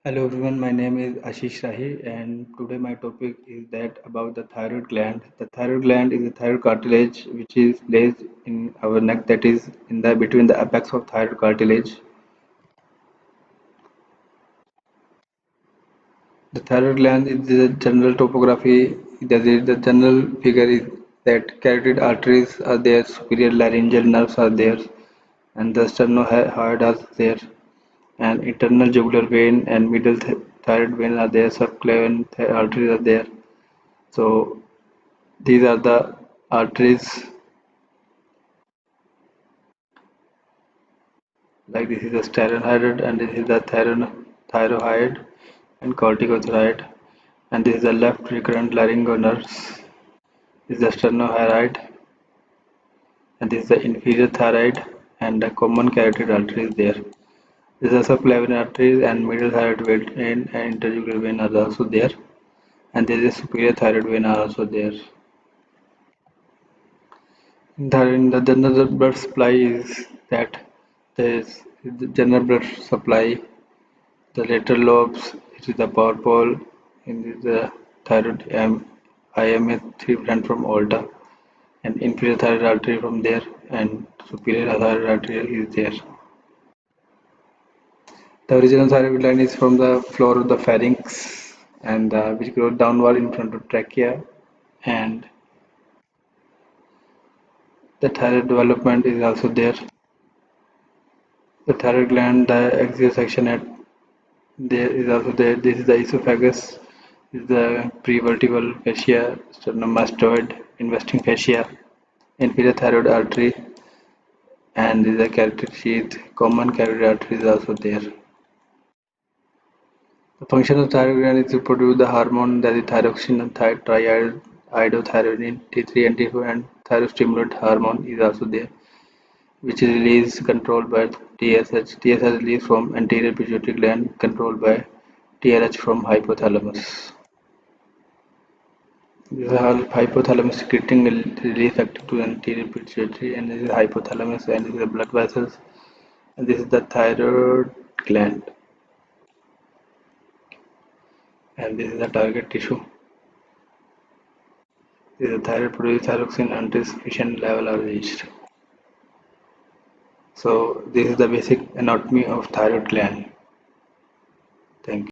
Hello everyone, my name is Ashish Rahi and today my topic is that about the thyroid gland. The thyroid gland is a thyroid cartilage which is placed in our neck, that is in the between the apex of thyroid cartilage. The thyroid gland is the general topography, that is the general figure is that carotid arteries are there, superior laryngeal nerves are there and the sternohyoid are there and internal jugular vein and middle thyroid vein are there, subclavian arteries are there. So these are the arteries, like this is the sternohyoid and this is the thyroid and corticothyroid, and this is the left recurrent laryngonerves. This is the sternohyoid and this is the inferior thyroid and the common carotid artery is there. This is the subclavian arteries and middle thyroid vein and interjugular vein are also there, and there is a superior thyroid vein are also there. The general blood supply is that there is the general blood supply. The lateral lobes, it is the power pole, in the thyroid IMA3 branch from aorta, and inferior thyroid artery from there, and superior thyroid artery is there. The original thyroid gland is from the floor of the pharynx, and which goes downward in front of trachea, and the thyroid development is also there. The thyroid gland, the axial section at there is also there. This is the esophagus, this is the prevertebral fascia, sternomastoid, investing fascia, inferior thyroid artery, and this is the carotid sheath. Common carotid artery is also there. The function of thyroid gland is to produce the hormone, that is thyroxine and triiodothyronine, T3 and T4, and thyrostimulant hormone is also there, which is released controlled by TSH. TSH is released from anterior pituitary gland, controlled by TRH from hypothalamus. This is hypothalamus secreting a release factor to anterior pituitary, and this is hypothalamus, and this is the blood vessels, and this is the thyroid gland, and this is the target tissue. This is the thyroid produces thyroxine until sufficient level are reached. So this is the basic anatomy of thyroid gland. Thank you.